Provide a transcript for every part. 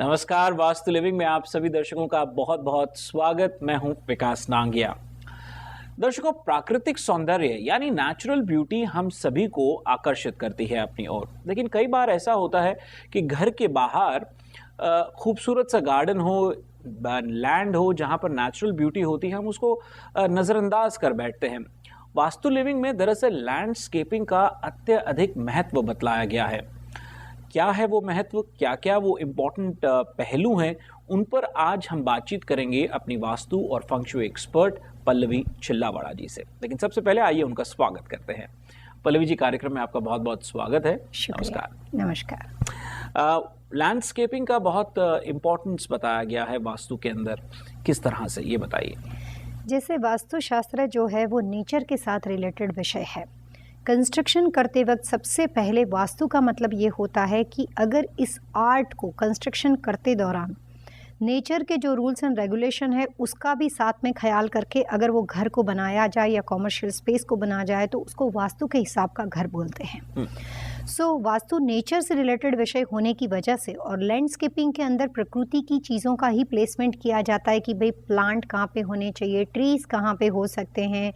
नमस्कार, वास्तु लिविंग में आप सभी दर्शकों का बहुत बहुत स्वागत। मैं हूं विकास नांगिया। दर्शकों, प्राकृतिक सौंदर्य यानी नेचुरल ब्यूटी हम सभी को आकर्षित करती है अपनी ओर। लेकिन कई बार ऐसा होता है कि घर के बाहर खूबसूरत सा गार्डन हो, लैंड हो, जहां पर नेचुरल ब्यूटी होती है, हम उसको नज़रअंदाज कर बैठते हैं। वास्तु लिविंग में दरअसल लैंडस्केपिंग का अत्यधिक महत्व बतलाया गया है। क्या है वो महत्व, क्या क्या वो इम्पोर्टेंट पहलू हैं, उन पर आज हम बातचीत करेंगे अपनी वास्तु और फंक्शुई एक्सपर्ट पल्लवी चिल्लावाड़ा जी से। लेकिन सबसे पहले आइए उनका स्वागत करते हैं। पल्लवी जी, कार्यक्रम में आपका बहुत बहुत स्वागत है। नमस्कार। नमस्कार। लैंडस्केपिंग का बहुत इम्पोर्टेंस बताया गया है वास्तु के अंदर, किस तरह से, ये बताइए। जैसे वास्तुशास्त्र जो है वो नेचर के साथ रिलेटेड विषय है। कंस्ट्रक्शन करते वक्त सबसे पहले वास्तु का मतलब ये होता है कि अगर इस आर्ट को कंस्ट्रक्शन करते दौरान नेचर के जो रूल्स एंड रेगुलेशन है उसका भी साथ में ख्याल करके अगर वो घर को बनाया जाए या कॉमर्शियल स्पेस को बनाया जाए तो उसको वास्तु के हिसाब का घर बोलते हैं। सो वास्तु नेचर से रिलेटेड विषय होने की वजह से और लैंडस्केपिंग के अंदर प्रकृति की चीज़ों का ही प्लेसमेंट किया जाता है कि भाई प्लांट कहाँ पे होने चाहिए, ट्रीज़ कहाँ पे हो सकते हैं,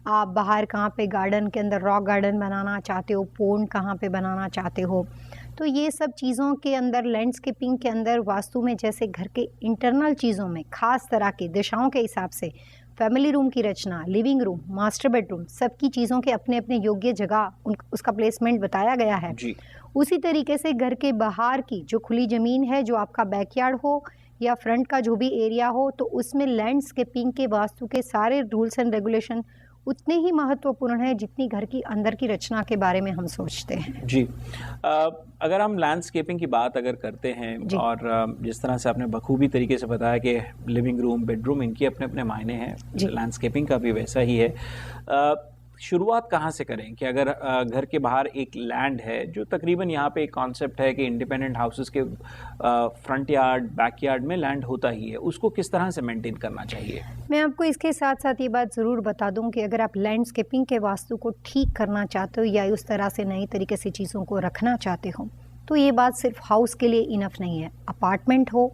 आप बाहर कहाँ पे गार्डन के अंदर रॉक गार्डन बनाना चाहते हो, पोंड कहाँ पे बनाना चाहते हो। तो ये सब चीज़ों के अंदर लैंडस्केपिंग के अंदर वास्तु में जैसे घर के इंटरनल चीज़ों में खास तरह की दिशाओं के हिसाब से फैमिली रूम की रचना, लिविंग रूम, मास्टर बेडरूम, सबकी चीज़ों के अपने अपने योग्य जगह उसका प्लेसमेंट बताया गया है जी। उसी तरीके से घर के बाहर की जो खुली ज़मीन है, जो आपका बैकयार्ड हो या फ्रंट का जो भी एरिया हो, तो उसमें लैंडस्केपिंग के वास्तु के सारे रूल्स एंड रेगुलेशन उतने ही महत्वपूर्ण है जितनी घर की अंदर की रचना के बारे में हम सोचते हैं। जी। अगर हम लैंडस्केपिंग की बात अगर करते हैं और जिस तरह से आपने बखूबी तरीके से बताया कि लिविंग रूम, बेडरूम, इनके अपने अपने मायने हैं, लैंडस्केपिंग का भी वैसा ही है। शुरुआत कहाँ से करें कि अगर घर के बाहर एक लैंड है, जो तकरीबन यहाँ पे एक कॉन्सेप्ट है कि इंडिपेंडेंट हाउसेस के फ्रंट यार्ड, बैक यार्ड में लैंड होता ही है, उसको किस तरह से मेंटेन करना चाहिए? मैं आपको इसके साथ साथ ये बात ज़रूर बता दूं कि अगर आप लैंडस्केपिंग के वास्तु को ठीक करना चाहते हो या उस तरह से नई तरीके से चीज़ों को रखना चाहते हो, तो ये बात सिर्फ हाउस के लिए इनफ नहीं है। अपार्टमेंट हो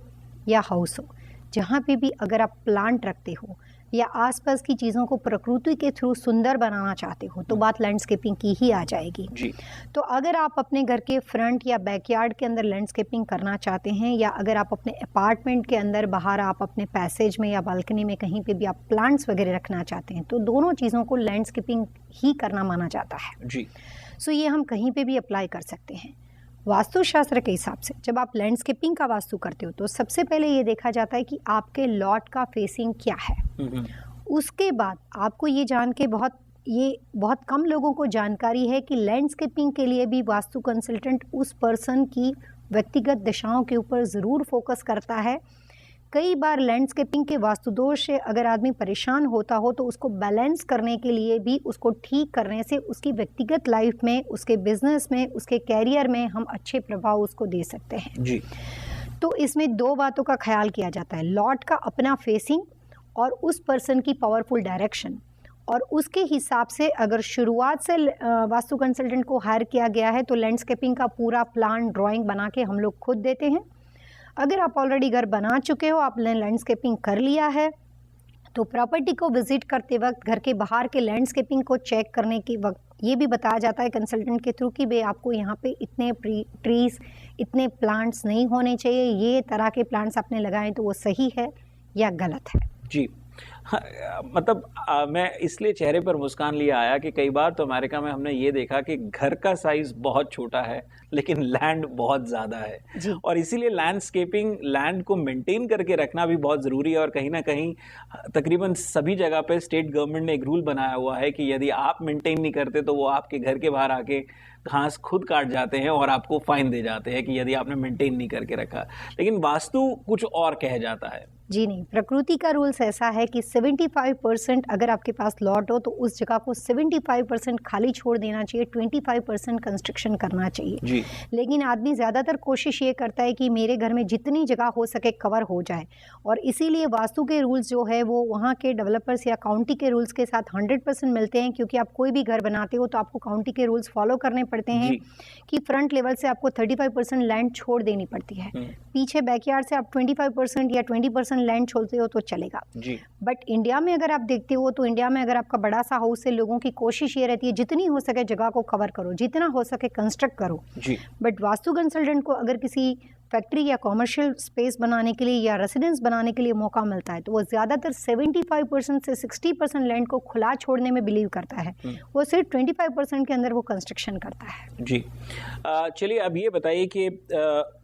या हाउस हो, जहाँ पे भी अगर आप प्लांट रखते हो या आसपास की चीज़ों को प्रकृति के थ्रू सुंदर बनाना चाहते हो, तो बात लैंडस्केपिंग की ही आ जाएगी। जी। तो अगर आप अपने घर के फ्रंट या बैकयार्ड के अंदर लैंडस्केपिंग करना चाहते हैं या अगर आप अपने अपार्टमेंट के अंदर बाहर आप अपने पैसेज में या बालकनी में कहीं पे भी आप प्लांट्स वगैरह रखना चाहते हैं, तो दोनों चीज़ों को लैंडस्केपिंग ही करना माना जाता है। जी। सो ये हम कहीं पे भी अप्लाई कर सकते हैं। वास्तुशास्त्र के हिसाब से जब आप लैंडस्केपिंग का वास्तु करते हो तो सबसे पहले ये देखा जाता है कि आपके लॉट का फेसिंग क्या है। उसके बाद आपको ये जान के बहुत कम लोगों को जानकारी है कि लैंडस्केपिंग के लिए भी वास्तु कंसल्टेंट उस पर्सन की व्यक्तिगत दिशाओं के ऊपर ज़रूर फोकस करता है। कई बार लैंडस्केपिंग के वास्तु दोष से अगर आदमी परेशान होता हो तो उसको बैलेंस करने के लिए भी, उसको ठीक करने से उसकी व्यक्तिगत लाइफ में, उसके बिजनेस में, उसके कैरियर में हम अच्छे प्रभाव उसको दे सकते हैं। जी। तो इसमें दो बातों का ख्याल किया जाता है, लॉट का अपना फेसिंग और उस पर्सन की पावरफुल डायरेक्शन। और उसके हिसाब से अगर शुरुआत से वास्तु कंसल्टेंट को हायर किया गया है तो लैंडस्केपिंग का पूरा प्लान, ड्राइंग बना के हम लोग खुद देते हैं। अगर आप ऑलरेडी घर बना चुके हो, आपने लैंडस्केपिंग कर लिया है, तो प्रॉपर्टी को विजिट करते वक्त घर के बाहर के लैंडस्केपिंग को चेक करने के वक्त ये भी बताया जाता है कंसल्टेंट के थ्रू कि भाई आपको यहाँ पे इतने ट्रीज, इतने प्लांट्स नहीं होने चाहिए, ये तरह के प्लांट्स आपने लगाए तो वो सही है या गलत है। जी। मतलब मैं इसलिए चेहरे पर मुस्कान लिए आया कि कई बार तो अमेरिका में हमने ये देखा कि घर का साइज बहुत छोटा है लेकिन लैंड बहुत ज़्यादा है, और इसीलिए लैंडस्केपिंग, लैंड को मेंटेन करके रखना भी बहुत ज़रूरी है। और कहीं ना कहीं तकरीबन सभी जगह पे स्टेट गवर्नमेंट ने एक रूल बनाया हुआ है कि यदि आप मेंटेन नहीं करते तो वो आपके घर के बाहर आके घास खुद काट जाते हैं और आपको फाइन दे जाते हैं कि यदि आपने मेंटेन नहीं करके रखा। लेकिन वास्तु कुछ और कह जाता है। जी नहीं, प्रकृति का रूल्स ऐसा है कि 75% अगर आपके पास लॉट हो तो उस जगह को 75% खाली छोड़ देना चाहिए, 25% कंस्ट्रक्शन करना चाहिए जी। लेकिन आदमी ज़्यादातर कोशिश ये करता है कि मेरे घर में जितनी जगह हो सके कवर हो जाए, और इसीलिए वास्तु के रूल्स जो है वो वहाँ के डेवलपर्स या काउंटी के रूल्स के साथ 100% मिलते हैं, क्योंकि आप कोई भी घर बनाते हो तो आपको काउंटी के रूल्स फॉलो करने पड़ते हैं जी। कि फ्रंट लेवल से आपको 35% लैंड छोड़ देनी पड़ती है, पीछे बैकयार्ड से आप 25% या 20% लैंड छोड़ते हो तो चलेगा। जी। बट इंडिया में अगर आप देखते हो तो इंडिया में अगर आपका बड़ा सा हाउस है, लोगों की कोशिश ये रहती है जितनी हो सके जगह को कवर करो, जितना हो सके कंस्ट्रक्ट करो। जी। बट वास्तु कंसल्टेंट को अगर किसी फैक्ट्री या कॉमर्शियल स्पेस बनाने के लिए या रेसिडेंस बनाने के लिए मौका मिलता है तो वो ज़्यादातर 75% से 60% लैंड को खुला छोड़ने में बिलीव करता है, वो सिर्फ 25% के अंदर वो कंस्ट्रक्शन करता है। जी। चलिए अब ये बताइए कि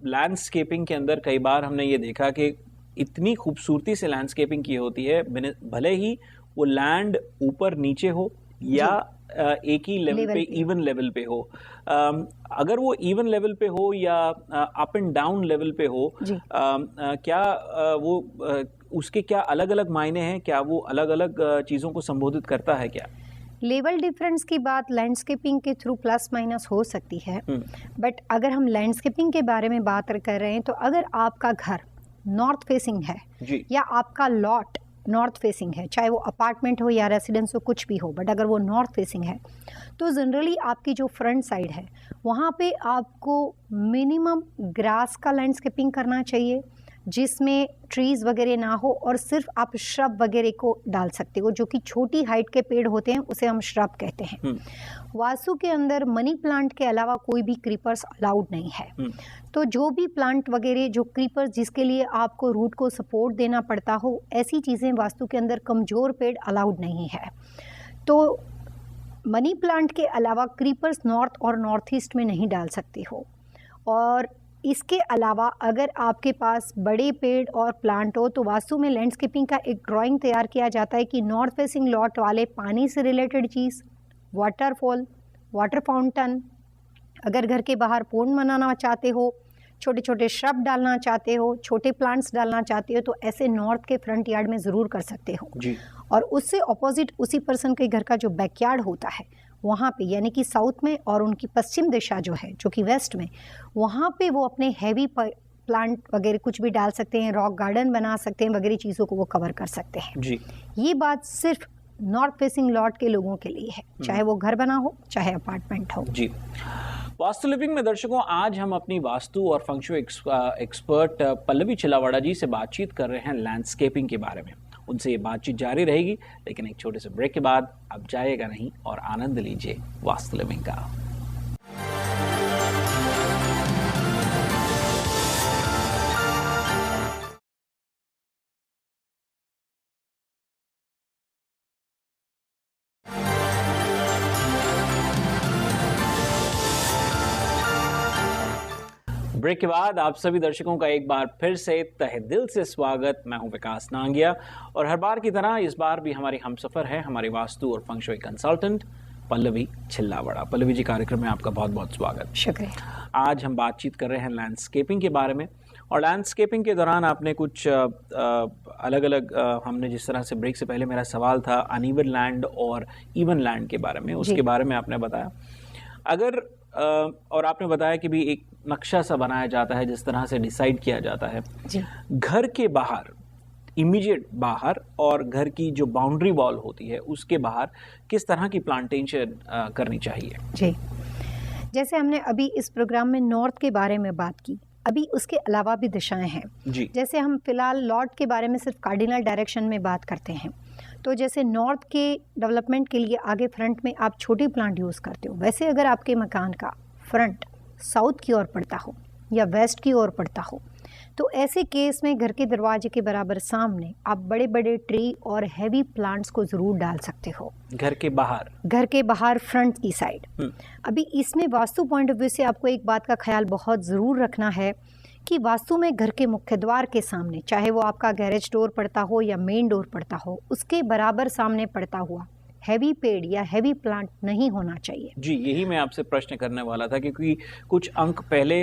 लैंडस्केपिंग के अंदर कई बार हमने ये देखा कि इतनी खूबसूरती से लैंडस्केपिंग की होती है, भले ही वो लैंड ऊपर नीचे हो या एक ही लेवल पे, इवन लेवल पे हो। अगर वो इवन लेवल पे हो या अप एंड डाउन लेवल पे हो, क्या वो उसके क्या अलग अलग मायने हैं? क्या वो अलग अलग चीज़ों को संबोधित करता है क्या? लेवल डिफरेंस की बात लैंडस्केपिंग के थ्रू प्लस माइनस हो सकती है, बट अगर हम लैंडस्केपिंग के बारे में बात कर रहे हैं तो अगर आपका घर नॉर्थ फेसिंग है जी। या आपका लॉट नॉर्थ फेसिंग है, चाहे वो अपार्टमेंट हो या रेसिडेंस हो, कुछ भी हो, बट अगर वो नॉर्थ फेसिंग है तो जनरली आपकी जो फ्रंट साइड है वहाँ पे आपको मिनिमम ग्रास का लैंडस्केपिंग करना चाहिए, जिसमें ट्रीज़ वगैरह ना हो, और सिर्फ आप श्रब वगैरह को डाल सकते हो, जो कि छोटी हाइट के पेड़ होते हैं उसे हम श्रब कहते हैं। वास्तु के अंदर मनी प्लांट के अलावा कोई भी क्रीपर्स अलाउड नहीं है, तो जो भी प्लांट वगैरह जो क्रीपर्स जिसके लिए आपको रूट को सपोर्ट देना पड़ता हो, ऐसी चीज़ें वास्तु के अंदर कमज़ोर पेड़ अलाउड नहीं है। तो मनी प्लांट के अलावा क्रीपर्स नॉर्थ और नॉर्थ ईस्ट में नहीं डाल सकते हो। और इसके अलावा अगर आपके पास बड़े पेड़ और प्लांट हो तो वास्तु में लैंडस्केपिंग का एक ड्राइंग तैयार किया जाता है कि नॉर्थ फेसिंग लॉट वाले पानी से रिलेटेड चीज़, वाटरफॉल, वाटर फाउंटेन, अगर घर के बाहर पोंड बनाना चाहते हो, छोटे छोटे श्रब डालना चाहते हो, छोटे प्लांट्स डालना चाहते हो, तो ऐसे नॉर्थ के फ्रंट यार्ड में ज़रूर कर सकते हो जी। और उससे ऑपोजिट उसी पर्सन के घर का जो बैकयार्ड होता है वहाँ पे, यानी कि साउथ में और उनकी पश्चिम दिशा जो है जो कि वेस्ट में, वहाँ पे वो अपने हैवी प्लांट वगैरह कुछ भी डाल सकते हैं, रॉक गार्डन बना सकते हैं, वगैरह चीज़ों को वो कवर कर सकते हैं जी। ये बात सिर्फ नॉर्थ फेसिंग लॉट के लोगों के लिए है, चाहे वो घर बना हो चाहे अपार्टमेंट हो। जी। वास्तु लिविंग में दर्शकों, आज हम अपनी वास्तु और फंक्शुई एक्सपर्ट पल्लवी चिल्लावाड़ा जी से बातचीत कर रहे हैं लैंडस्केपिंग के बारे में। उनसे ये बातचीत जारी रहेगी, लेकिन एक छोटे से ब्रेक के बाद आप जाइएगा नहीं और आनंद लीजिए वास्तु लिविंग का। ब्रेक के बाद आप सभी दर्शकों का एक बार फिर से तहे दिल से स्वागत। मैं हूं विकास नांगिया और हर बार की तरह इस बार भी हमारी हमसफर है हमारी वास्तु और फंक्शुई कंसल्टेंट पल्लवी चिल्लावाड़ा। पल्लवी जी, कार्यक्रम में आपका बहुत बहुत स्वागत। शुक्रिया। आज हम बातचीत कर रहे हैं लैंडस्केपिंग के बारे में, और लैंडस्केपिंग के दौरान आपने कुछ अलग अलग हमने जिस तरह से ब्रेक से पहले मेरा सवाल था अनइवन लैंड और इवन लैंड के बारे में, उसके बारे में आपने बताया। अगर और आपने बताया कि भी एक नक्शा सा बनाया जाता है जिस तरह से डिसाइड किया जाता है जी। घर के बाहर, इमीडिएट बाहर, और घर की जो बाउंड्री वॉल होती है उसके बाहर किस तरह की प्लांटेशन करनी चाहिए? जी, जैसे हमने अभी इस प्रोग्राम में नॉर्थ के बारे में बात की, अभी उसके अलावा भी दिशाएं हैं जी। जैसे हम फिलहाल लॉर्ड के बारे में सिर्फ कार्डिनल डायरेक्शन में बात करते हैं, तो जैसे नॉर्थ के डेवलपमेंट के लिए आगे फ्रंट में आप छोटी प्लांट यूज़ करते हो, वैसे अगर आपके मकान का फ्रंट साउथ की ओर पड़ता हो या वेस्ट की ओर पड़ता हो, तो ऐसे केस में घर के दरवाजे के बराबर सामने आप बड़े बड़े ट्री और हैवी प्लांट्स को ज़रूर डाल सकते हो। घर के बाहर फ्रंट की साइड। अभी इसमें वास्तु पॉइंट ऑफ व्यू से आपको एक बात का ख्याल बहुत ज़रूर रखना है कि वास्तु में घर के मुख्य द्वार के सामने, चाहे वो आपका गैरेज डोर पड़ता हो या मेन डोर पड़ता हो, उसके बराबर सामने पड़ता हुआ हैवी पेड़ या हैवी प्लांट नहीं होना चाहिए। जी, यही मैं आपसे प्रश्न करने वाला था, क्योंकि कुछ अंक पहले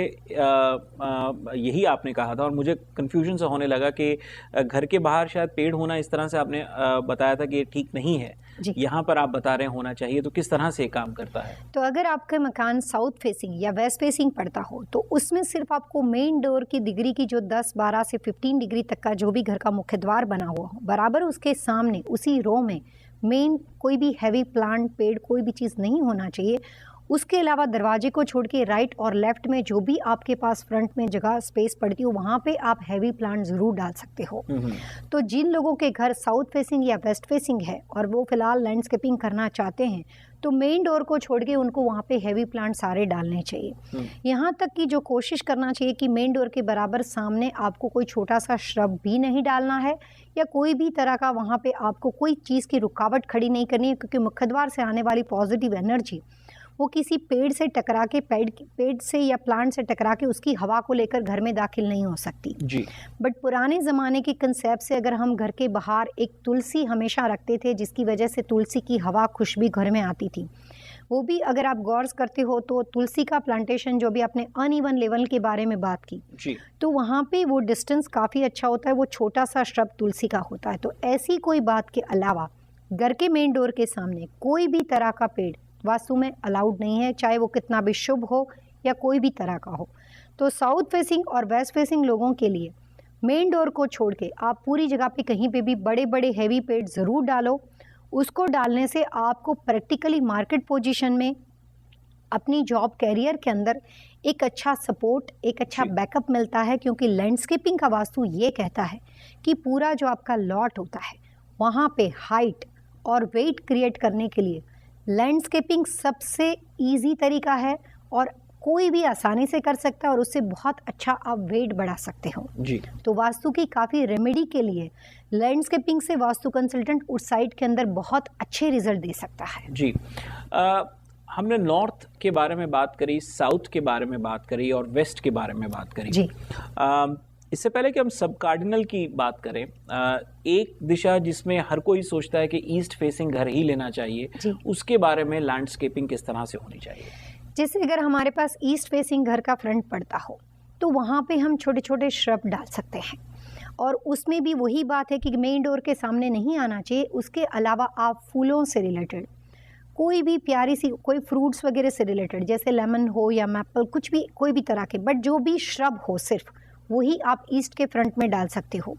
यही आपने कहा था और मुझे कंफ्यूजन सा होने लगा कि घर के बाहर शायद पेड़ होना, इस तरह से आपने बताया था कि ये ठीक नहीं है। यहाँ पर आप बता रहे हैं होना चाहिए, तो किस तरह से ये काम करता है? तो अगर आपका मकान साउथ फेसिंग या वेस्ट फेसिंग पड़ता हो तो उसमें सिर्फ आपको मेन डोर की डिग्री की जो 10, 12 से 15 डिग्री तक का जो भी घर का मुख्य द्वार बना हुआ हो, बराबर उसके सामने उसी रो में मेन कोई भी हैवी प्लांट, पेड़, कोई भी चीज़ नहीं होना चाहिए। उसके अलावा दरवाजे को छोड़ के राइट और लेफ्ट में जो भी आपके पास फ्रंट में जगह स्पेस पड़ती हो, वहाँ पे आप हैवी प्लांट ज़रूर डाल सकते हो। तो जिन लोगों के घर साउथ फेसिंग या वेस्ट फेसिंग है और वो फिलहाल लैंडस्केपिंग करना चाहते हैं, तो मेन डोर को छोड़ के उनको वहाँ पे हैवी प्लांट सारे डालने चाहिए। यहाँ तक कि जो कोशिश करना चाहिए कि मेन डोर के बराबर सामने आपको कोई छोटा सा श्रब भी नहीं डालना है या कोई भी तरह का वहाँ पे आपको कोई चीज़ की रुकावट खड़ी नहीं करनी है, क्योंकि मुख्य द्वार से आने वाली पॉजिटिव एनर्जी वो किसी पेड़ से टकरा के, पेड़ से या प्लांट से टकरा के उसकी हवा को लेकर घर में दाखिल नहीं हो सकती जी। बट पुराने ज़माने के कंसेप्ट से अगर हम घर के बाहर एक तुलसी हमेशा रखते थे, जिसकी वजह से तुलसी की हवा, खुशबू घर में आती थी, वो भी अगर आप गौर करते हो तो तुलसी का प्लांटेशन जो भी आपने अनइवन लेवल के बारे में बात की जी, तो वहाँ पे वो डिस्टेंस काफ़ी अच्छा होता है, वो छोटा सा श्रब तुलसी का होता है। तो ऐसी कोई बात के अलावा घर के मेन डोर के सामने कोई भी तरह का पेड़ वास्तु में अलाउड नहीं है, चाहे वो कितना भी शुभ हो या कोई भी तरह का हो। तो साउथ फेसिंग और वेस्ट फेसिंग लोगों के लिए मेन डोर को छोड़ के आप पूरी जगह पे कहीं पे भी बड़े बड़े हैवी पेड़ ज़रूर डालो। उसको डालने से आपको प्रैक्टिकली मार्केट पोजीशन में अपनी जॉब कैरियर के अंदर एक अच्छा सपोर्ट, एक अच्छा बैकअप मिलता है, क्योंकि लैंडस्केपिंग का वास्तु ये कहता है कि पूरा जो आपका लॉट होता है वहाँ पे हाइट और वेट क्रिएट करने के लिए लैंडस्केपिंग सबसे इजी तरीका है और कोई भी आसानी से कर सकता है और उससे बहुत अच्छा आप वेट बढ़ा सकते हो जी। तो वास्तु की काफ़ी रेमेडी के लिए लैंडस्केपिंग से वास्तु कंसल्टेंट उस साइट के अंदर बहुत अच्छे रिजल्ट दे सकता है। जी, हमने नॉर्थ के बारे में बात करी, साउथ के बारे में बात करी और वेस्ट के बारे में बात करी। जी। इससे पहले कि हम सब कार्डिनल की बात करें, एक दिशा जिसमें हर कोई सोचता है कि ईस्ट फेसिंग घर ही लेना चाहिए, उसके बारे में लैंडस्केपिंग किस तरह से होनी चाहिए? जैसे अगर हमारे पास ईस्ट फेसिंग घर का फ्रंट पड़ता हो तो वहाँ पे हम छोटे छोटे श्रब डाल सकते हैं और उसमें भी वही बात है कि मेन डोर के सामने नहीं आना चाहिए। उसके अलावा आप फूलों से रिलेटेड कोई भी प्यारी सी कोई फ्रूट्स वगैरह से रिलेटेड, जैसे लेमन हो या मैपल, कुछ भी कोई भी तरह के, बट जो भी श्रब हो सिर्फ वही आप ईस्ट के फ्रंट में डाल सकते हो।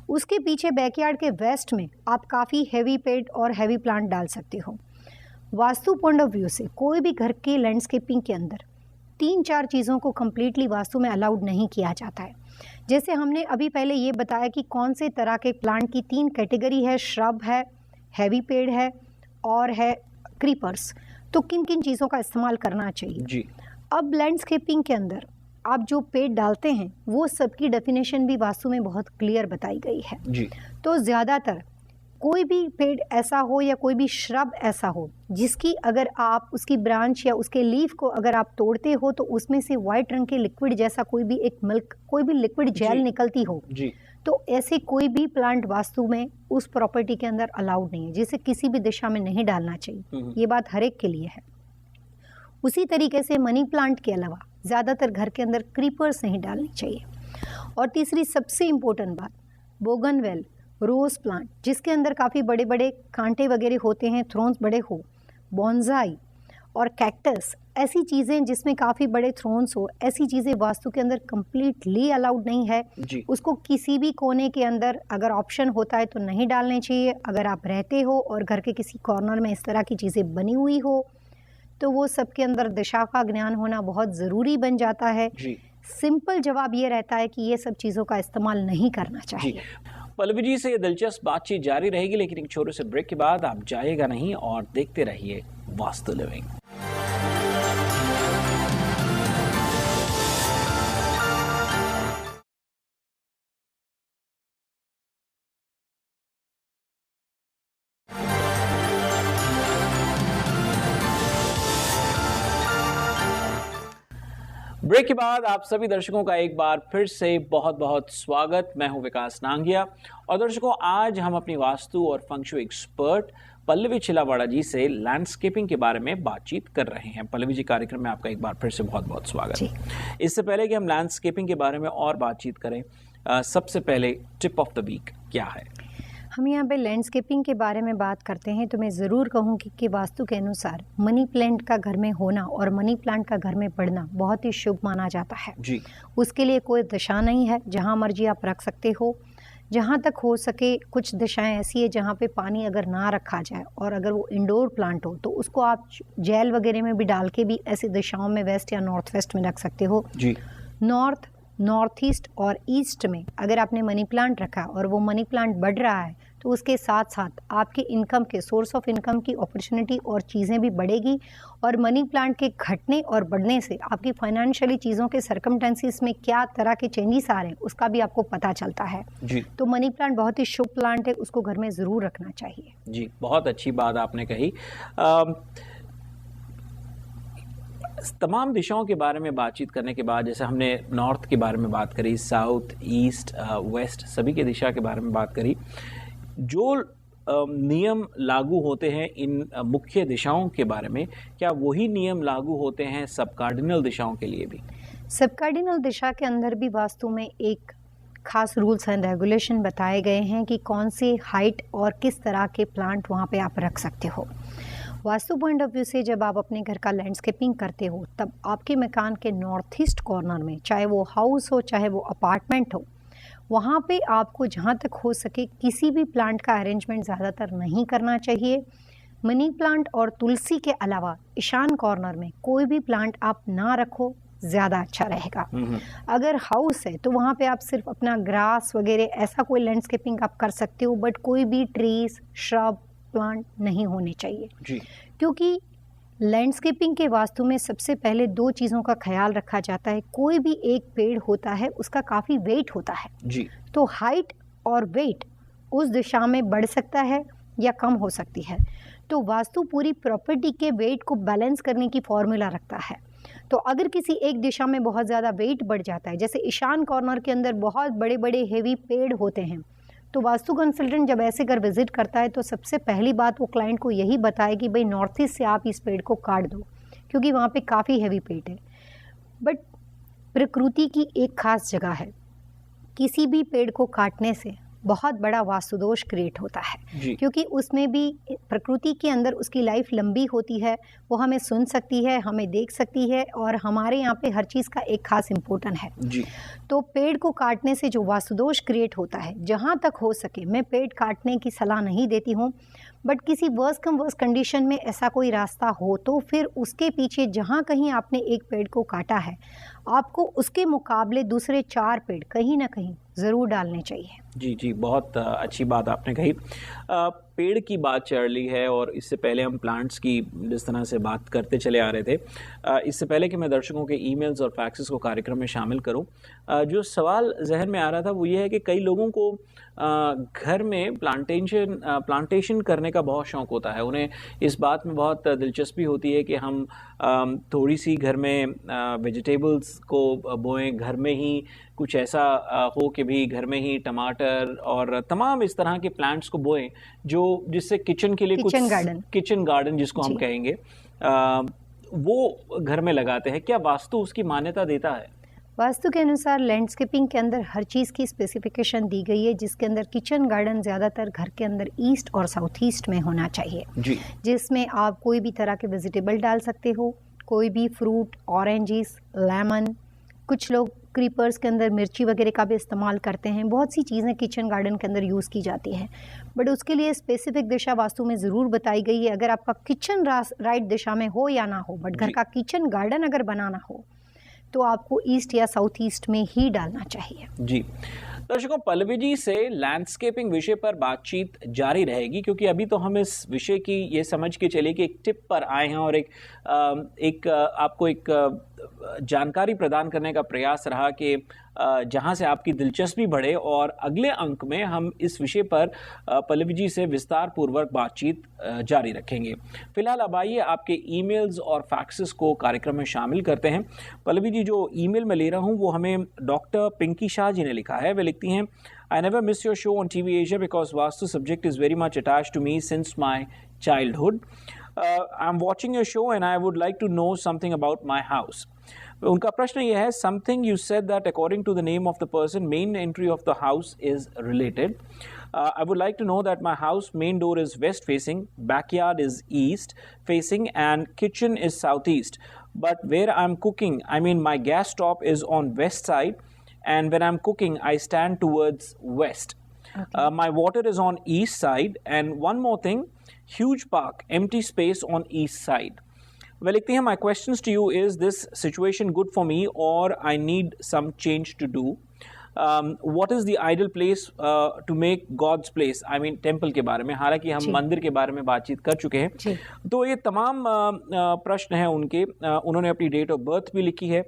उसके पीछे बैकयार्ड के वेस्ट में आप काफ़ी हैवी पेड़ और हैवी प्लांट डाल सकते हो। वास्तु पॉइंट ऑफ व्यू से कोई भी घर के लैंडस्केपिंग के अंदर 3-4 चीज़ों को कम्प्लीटली वास्तु में अलाउड नहीं किया जाता है। जैसे हमने अभी पहले ये बताया कि कौन से तरह के प्लांट की 3 कैटेगरी है, श्रब है, हैवी पेड़ है और है क्रीपर्स। तो किन किन चीज़ों का इस्तेमाल करना चाहिए जी। अब लैंडस्केपिंग के अंदर आप जो पेड़ डालते हैं वो सबकी डेफिनेशन भी वास्तु में बहुत क्लियर बताई गई है जी। तो ज़्यादातर कोई भी पेड़ ऐसा हो या कोई भी श्रब ऐसा हो जिसकी अगर आप उसकी ब्रांच या उसके लीफ को अगर आप तोड़ते हो तो उसमें से वाइट रंग के लिक्विड जैसा कोई भी एक मिल्क, कोई भी लिक्विड जेल निकलती हो जी। तो ऐसे कोई भी प्लांट वास्तु में उस प्रॉपर्टी के अंदर अलाउड नहीं है, जिसे किसी भी दिशा में नहीं डालना चाहिए। ये बात हर एक के लिए है। उसी तरीके से मनी प्लांट के अलावा ज़्यादातर घर के अंदर क्रीपर्स नहीं डालनी चाहिए। और तीसरी सबसे इम्पोर्टेंट बात, बोगनवेल, रोज़ प्लांट जिसके अंदर काफ़ी बड़े बड़े कांटे वगैरह होते हैं, थ्रोन्स बड़े हो, बॉन्जाई और कैक्टस, ऐसी चीज़ें जिसमें काफ़ी बड़े थ्रोन्स हो, ऐसी चीज़ें वास्तु के अंदर कम्प्लीटली अलाउड नहीं है। उसको किसी भी कोने के अंदर अगर ऑप्शन होता है तो नहीं डालने चाहिए। अगर आप रहते हो और घर के किसी कॉर्नर में इस तरह की चीज़ें बनी हुई हो तो वो सबके अंदर दिशा का ज्ञान होना बहुत ज़रूरी बन जाता है। सिंपल जवाब ये रहता है कि ये सब चीज़ों का इस्तेमाल नहीं करना चाहिए। पल्लवी जी से ये दिलचस्प बातचीत जारी रहेगी, लेकिन एक छोटे से ब्रेक के बाद आप जाइएगा नहीं और देखते रहिए वास्तु लिविंग। ब्रेक के बाद आप सभी दर्शकों का एक बार फिर से बहुत बहुत स्वागत। मैं हूं विकास नांगिया और दर्शकों, आज हम अपनी वास्तु और फंक्शू एक्सपर्ट पल्लवी छिलावाड़ा जी से लैंडस्केपिंग के बारे में बातचीत कर रहे हैं। पल्लवी जी, कार्यक्रम में आपका एक बार फिर से बहुत बहुत स्वागत है। इससे पहले कि हम लैंडस्केपिंग के बारे में और बातचीत करें, सबसे पहले टिप ऑफ द वीक क्या है? हम यहाँ पे लैंडस्केपिंग के बारे में बात करते हैं तो मैं ज़रूर कहूँगी कि वास्तु के अनुसार मनी प्लांट का घर में होना और मनी प्लांट का घर में बढ़ना बहुत ही शुभ माना जाता है जी। उसके लिए कोई दिशा नहीं है, जहाँ मर्जी आप रख सकते हो। जहाँ तक हो सके कुछ दिशाएं ऐसी है जहाँ पे पानी अगर ना रखा जाए और अगर वो इंडोर प्लांट हो तो उसको आप जेल वगैरह में भी डाल के भी ऐसी दिशाओं में वेस्ट या नॉर्थ वेस्ट में रख सकते हो। जी। नॉर्थ ईस्ट और ईस्ट में अगर आपने मनी प्लांट रखा और वो मनी प्लांट बढ़ रहा है तो उसके साथ साथ आपके इनकम के सोर्स ऑफ इनकम की अपॉर्चुनिटी और चीज़ें भी बढ़ेगी और मनी प्लांट के घटने और बढ़ने से आपकी फाइनेंशियली चीज़ों के सर्कमटेंसेस में क्या तरह के चेंजेस आ रहे हैं उसका भी आपको पता चलता है। जी। तो मनी प्लांट बहुत ही शुभ प्लांट है, उसको घर में ज़रूर रखना चाहिए। जी, बहुत अच्छी बात आपने कही। तमाम दिशाओं के बारे में बातचीत करने के बाद, जैसे हमने नॉर्थ के बारे में बात करी, साउथ, ईस्ट, वेस्ट, सभी के दिशा के बारे में बात करी, जो नियम लागू होते हैं इन मुख्य दिशाओं के बारे में, क्या वही नियम लागू होते हैं सब कार्डिनल दिशाओं के लिए भी? सब कार्डिनल दिशा के अंदर भी वास्तु में एक खास रूल्स एंड रेगुलेशन बताए गए हैं कि कौन से हाइट और किस तरह के प्लांट वहाँ पे आप रख सकते हो। वास्तु पॉइंट ऑफ व्यू से जब आप अपने घर का लैंडस्केपिंग करते हो तब आपके मकान के नॉर्थ ईस्ट कॉर्नर में, चाहे वो हाउस हो चाहे वो अपार्टमेंट हो, वहाँ पे आपको जहाँ तक हो सके किसी भी प्लांट का अरेंजमेंट ज़्यादातर नहीं करना चाहिए। मनी प्लांट और तुलसी के अलावा ईशान कॉर्नर में कोई भी प्लांट आप ना रखो, ज़्यादा अच्छा रहेगा। अगर हाउस है तो वहाँ पे आप सिर्फ अपना ग्रास वगैरह ऐसा कोई लैंडस्केपिंग आप कर सकते हो, बट कोई भी ट्रीज, श्रब, प्लांट नहीं होने चाहिए। जी। क्योंकि लैंडस्केपिंग के वास्तु में सबसे पहले दो चीज़ों का ख्याल रखा जाता है। कोई भी एक पेड़ होता है उसका काफ़ी वेट होता है। जी। तो हाइट और वेट उस दिशा में बढ़ सकता है या कम हो सकती है। तो वास्तु पूरी प्रॉपर्टी के वेट को बैलेंस करने की फॉर्मूला रखता है। तो अगर किसी एक दिशा में बहुत ज़्यादा वेट बढ़ जाता है, जैसे ईशान कॉर्नर के अंदर बहुत बड़े बड़े हेवी पेड़ होते हैं, तो वास्तु कंसल्टेंट जब ऐसे घर विजिट करता है तो सबसे पहली बात वो क्लाइंट को यही बताए कि भाई नॉर्थ ईस्ट से आप इस पेड़ को काट दो, क्योंकि वहाँ पे काफ़ी हैवी पेड़ है। बट प्रकृति की एक खास जगह है, किसी भी पेड़ को काटने से बहुत बड़ा वास्तु दोष क्रिएट होता है, क्योंकि उसमें भी प्रकृति के अंदर उसकी लाइफ लंबी होती है, वो हमें सुन सकती है, हमें देख सकती है, और हमारे यहाँ पे हर चीज़ का एक खास इम्पोर्टेंट है। जी। तो पेड़ को काटने से जो वास्तु दोष क्रिएट होता है, जहाँ तक हो सके मैं पेड़ काटने की सलाह नहीं देती हूँ, बट किसी वर्स कम वर्स कंडीशन में ऐसा कोई रास्ता हो तो फिर उसके पीछे जहाँ कहीं आपने एक पेड़ को काटा है, आपको उसके मुकाबले दूसरे 4 पेड़ कहीं ना कहीं ज़रूर डालने चाहिए। जी जी, बहुत अच्छी बात आपने कही। पेड़ की बात चल रही है और इससे पहले हम प्लांट्स की जिस तरह से बात करते चले आ रहे थे, इससे पहले कि मैं दर्शकों के ईमेल्स और फैक्सेस को कार्यक्रम में शामिल करूं, जो सवाल जहन में आ रहा था वो ये है कि कई लोगों को घर में प्लांटेशन करने का बहुत शौक़ होता है। उन्हें इस बात में बहुत दिलचस्पी होती है कि हम थोड़ी सी घर में वेजिटेबल्स को बोएं, घर में ही कुछ ऐसा हो कि भी घर में ही टमाटर और तमाम इस तरह के प्लांट्स को बोएं जो जिससे किचन के लिए किचन गार्डन जिसको हम कहेंगे, वो घर में लगाते हैं। क्या वास्तु उसकी मान्यता देता है? वास्तु के अनुसार लैंडस्केपिंग के अंदर हर चीज़ की स्पेसिफिकेशन दी गई है, जिसके अंदर किचन गार्डन ज़्यादातर घर के अंदर ईस्ट और साउथ ईस्ट में होना चाहिए जी। जिसमें आप कोई भी तरह के वेजिटेबल डाल सकते हो, कोई भी फ्रूट, ऑरेंजेस, लेमन, कुछ लोग क्रीपर्स के अंदर मिर्ची वगैरह का भी इस्तेमाल करते हैं। बहुत सी चीज़ें किचन गार्डन के अंदर यूज़ की जाती हैं, बट उसके लिए स्पेसिफिक दिशा वास्तु में ज़रूर बताई गई है। अगर आपका किचन राइट दिशा में हो या ना हो, बट घर का किचन गार्डन अगर बनाना हो तो आपको ईस्ट या साउथ ईस्ट में ही डालना चाहिए। जी दर्शकों, पल्लवी जी से लैंडस्केपिंग विषय पर बातचीत जारी रहेगी, क्योंकि अभी तो हम इस विषय की ये समझ के चले कि एक टिप पर आए हैं और आपको एक जानकारी प्रदान करने का प्रयास रहा कि जहां से आपकी दिलचस्पी बढ़े, और अगले अंक में हम इस विषय पर पल्लवी जी से विस्तार पूर्वक बातचीत जारी रखेंगे। फिलहाल अब आइए आपके ईमेल्स और फैक्सेस को कार्यक्रम में शामिल करते हैं। पल्लवी जी, जो ईमेल मैं ले रहा हूं वो हमें डॉक्टर पिंकी शाह जी ने लिखा है। वे लिखती हैं, I never miss your show on TV Asia because Vastu subject is very much attached to me since my childhood. I'm watching your show and I would like to know something about my house. उनका प्रश्न यह है, something you said that according to the name of the person, main entry of the house is related. I would like to know that my house main door is west facing, backyard is east facing, and kitchen is southeast. But where I'm cooking, I mean my gas stove is on west side, and when I'm cooking, I stand towards west. Okay. My water is on east side, and one more thing, huge park, empty space on east side. Well, लिखती हैं, my questions to you is this situation good for me or I need some change to do? What is the ideal place to make God's place? I mean temple के बारे में, हालांकि हम मंदिर के बारे में बातचीत कर चुके हैं, तो ये तमाम प्रश्न हैं उनके. उन्होंने अपनी डेट ऑफ बर्थ भी लिखी है.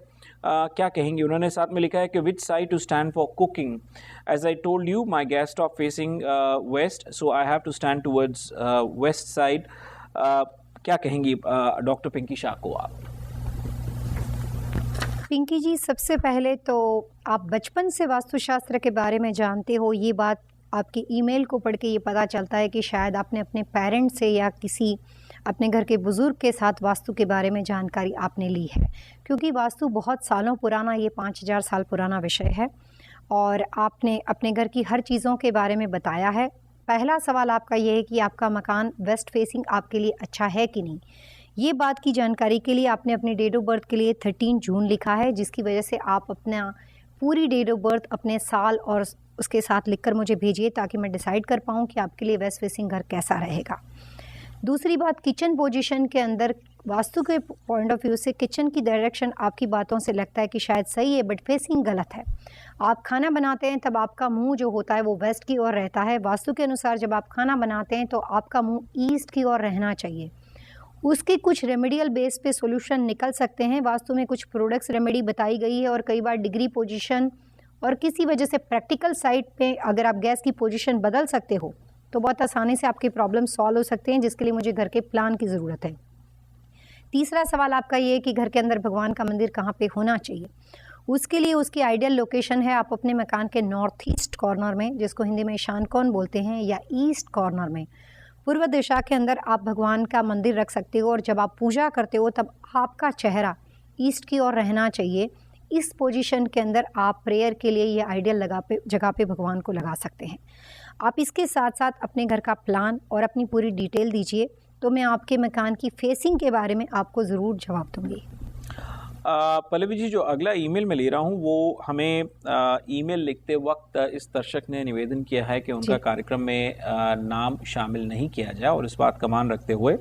क्या कहेंगे? उन्होंने साथ में लिखा है कि which side to stand for cooking. As I told you, my gas stove facing west, so I have to stand towards west side. क्या कहेंगी डॉक्टर पिंकी शाह को आप? पिंकी जी, सबसे पहले तो आप बचपन से वास्तुशास्त्र के बारे में जानते हो. ये बात आपके ईमेल को पढ़ के ये पता चलता है कि शायद आपने अपने पेरेंट्स से या किसी अपने घर के बुज़ुर्ग के साथ वास्तु के बारे में जानकारी आपने ली है, क्योंकि वास्तु बहुत सालों पुराना, ये 5000 साल पुराना विषय है और आपने अपने घर की हर चीज़ों के बारे में बताया है. पहला सवाल आपका ये है कि आपका मकान वेस्ट फेसिंग आपके लिए अच्छा है कि नहीं. ये बात की जानकारी के लिए आपने अपने डेट ऑफ बर्थ के लिए 13 जून लिखा है, जिसकी वजह से आप अपना पूरी डेट ऑफ बर्थ अपने साल और उसके साथ लिखकर मुझे भेजिए ताकि मैं डिसाइड कर पाऊँ कि आपके लिए वेस्ट फेसिंग घर कैसा रहेगा. दूसरी बात, किचन पोजीशन के अंदर वास्तु के पॉइंट ऑफ व्यू से किचन की डायरेक्शन आपकी बातों से लगता है कि शायद सही है, बट फेसिंग गलत है. आप खाना बनाते हैं तब आपका मुंह जो होता है वो वेस्ट की ओर रहता है. वास्तु के अनुसार जब आप खाना बनाते हैं तो आपका मुंह ईस्ट की ओर रहना चाहिए. उसके कुछ रेमेडियल बेस पे सॉल्यूशन निकल सकते हैं. वास्तु में कुछ प्रोडक्ट्स रेमेडी बताई गई है और कई बार डिग्री पोजीशन और किसी वजह से प्रैक्टिकल साइड पे अगर आप गैस की पोजीशन बदल सकते हो तो बहुत आसानी से आपके प्रॉब्लम सॉल्व हो सकते हैं, जिसके लिए मुझे घर के प्लान की ज़रूरत है. तीसरा सवाल आपका ये है कि घर के अंदर भगवान का मंदिर कहाँ पे होना चाहिए. उसके लिए उसकी आइडियल लोकेशन है आप अपने मकान के नॉर्थ ईस्ट कॉर्नर में, जिसको हिंदी में ईशान कोण बोलते हैं, या ईस्ट कॉर्नर में पूर्व दिशा के अंदर आप भगवान का मंदिर रख सकते हो. और जब आप पूजा करते हो तब आपका चेहरा ईस्ट की ओर रहना चाहिए. इस पोजीशन के अंदर आप प्रेयर के लिए ये आइडियल जगह पे भगवान को लगा सकते हैं. आप इसके साथ साथ अपने घर का प्लान और अपनी पूरी डिटेल दीजिए, तो मैं आपके मकान की फेसिंग के बारे में आपको ज़रूर जवाब दूंगी. पल्लवी जी, जो अगला ईमेल मैं ले रहा हूँ वो हमें ईमेल लिखते वक्त इस दर्शक ने निवेदन किया है कि उनका कार्यक्रम में नाम शामिल नहीं किया जाए, और इस बात का मान रखते हुए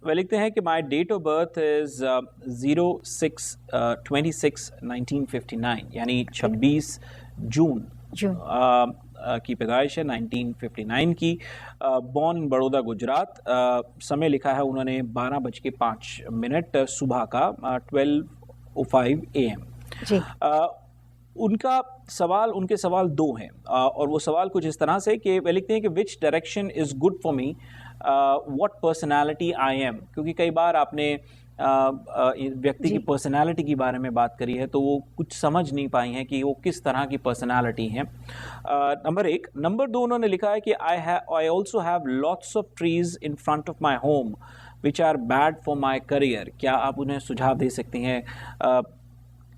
वे लिखते हैं कि माई डेट ऑफ बर्थ इज़ 06/26/1959, यानी 26 जून की पैदाइश है 1959 की. Born in Baroda Gujarat. समय लिखा है उन्होंने 12:05 सुबह का 12:05 AM. उनके सवाल दो हैं और वो सवाल कुछ इस तरह से कि वे लिखते हैं कि which direction is good for me, what personality I am. क्योंकि कई बार आपने व्यक्ति की पर्सनालिटी के बारे में बात करी है तो वो कुछ समझ नहीं पाई हैं कि वो किस तरह की पर्सनालिटी है. नंबर 1. नंबर 2, उन्होंने लिखा है कि I also have lots of trees in front of my home which are bad for my career. क्या आप उन्हें सुझाव दे सकती हैं?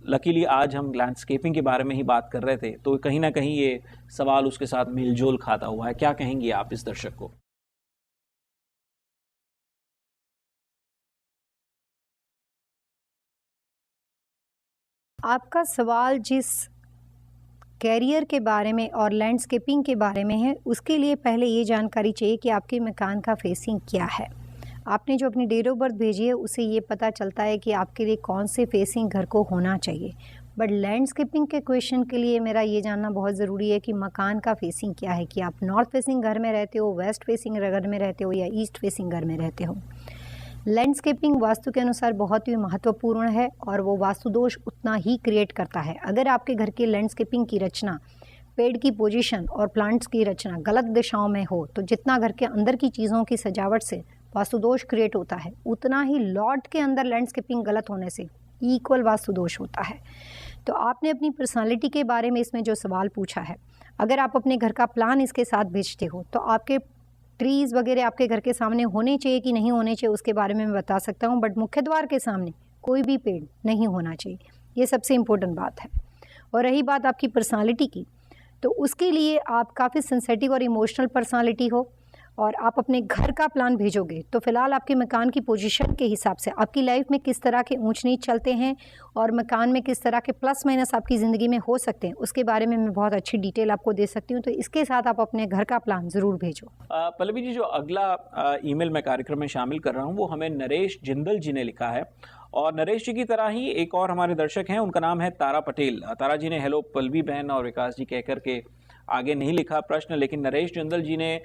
लकीली आज हम लैंडस्केपिंग के बारे में ही बात कर रहे थे, तो कहीं ना कहीं ये सवाल उसके साथ मेलजोल खाता हुआ है. क्या कहेंगी आप इस दर्शक को? आपका सवाल जिस कैरियर के बारे में और लैंडस्केपिंग के बारे में है, उसके लिए पहले ये जानकारी चाहिए कि आपके मकान का फेसिंग क्या है. आपने जो अपनी डेट ऑफ बर्थ भेजी है उसे ये पता चलता है कि आपके लिए कौन से फेसिंग घर को होना चाहिए. बट लैंडस्केपिंग के क्वेश्चन के लिए मेरा ये जानना बहुत ज़रूरी है कि मकान का फेसिंग क्या है, कि आप नॉर्थ फेसिंग घर में रहते हो, वेस्ट फेसिंग घर में रहते हो, या ईस्ट फेसिंग घर में रहते हो. लैंडस्केपिंग वास्तु के अनुसार बहुत ही महत्वपूर्ण है और वो वास्तु दोष उतना ही क्रिएट करता है. अगर आपके घर की लैंडस्केपिंग की रचना, पेड़ की पोजीशन और प्लांट्स की रचना गलत दिशाओं में हो तो जितना घर के अंदर की चीज़ों की सजावट से वास्तु दोष क्रिएट होता है, उतना ही लॉट के अंदर लैंडस्केपिंग गलत होने से इक्वल वास्तु दोष होता है. तो आपने अपनी पर्सनालिटी के बारे में इसमें जो सवाल पूछा है, अगर आप अपने घर का प्लान इसके साथ भेजते हो तो आपके ट्रीज़ वगैरह आपके घर के सामने होने चाहिए कि नहीं होने चाहिए उसके बारे में मैं बता सकता हूँ, बट मुख्य द्वार के सामने कोई भी पेड़ नहीं होना चाहिए, ये सबसे इम्पोर्टेंट बात है। और रही बात आपकी पर्सनालिटी की, तो उसके लिए आप काफ़ी सेंसिटिव और इमोशनल पर्सनालिटी हो और आप अपने घर का प्लान भेजोगे तो फिलहाल आपके मकान की पोजीशन के हिसाब से आपकी लाइफ में किस तरह के ऊंच नीच चलते हैं और मकान में किस तरह के प्लस माइनस आपकी ज़िंदगी में हो सकते हैं, उसके बारे में मैं बहुत अच्छी डिटेल आपको दे सकती हूँ। तो इसके साथ आप अपने घर का प्लान ज़रूर भेजो। पल्लवी जी, जो अगला ईमेल मैं कार्यक्रम में शामिल कर रहा हूँ वो हमें नरेश जिंदल जी ने लिखा है, और नरेश जी की तरह ही एक और हमारे दर्शक हैं, उनका नाम है तारा पटेल। तारा जी ने हेलो पल्लवी बहन और विकास जी कहकर के आगे नहीं लिखा प्रश्न, लेकिन नरेश जिंदल जी ने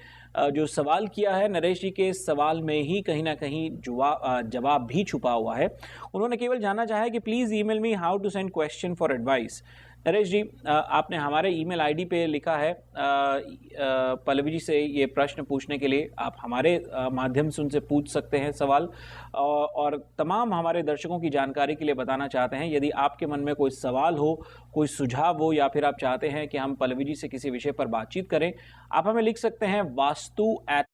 जो सवाल किया है, नरेश जी के सवाल में ही कहीं ना कहीं जवाब भी छुपा हुआ है। उन्होंने केवल जानना चाहा है कि please email me how to send question for advice. Naresh ji, आपने हमारे ईमेल आईडी पे लिखा है पल्लवी जी से ये प्रश्न पूछने के लिए। आप हमारे माध्यम से उनसे पूछ सकते हैं सवाल, और तमाम हमारे दर्शकों की जानकारी के लिए बताना चाहते हैं, यदि आपके मन में कोई सवाल हो, कोई सुझाव हो, या फिर आप चाहते हैं कि हम पल्लवी जी से किसी विषय पर बातचीत करें, आप हमें लिख सकते हैं वास्तु@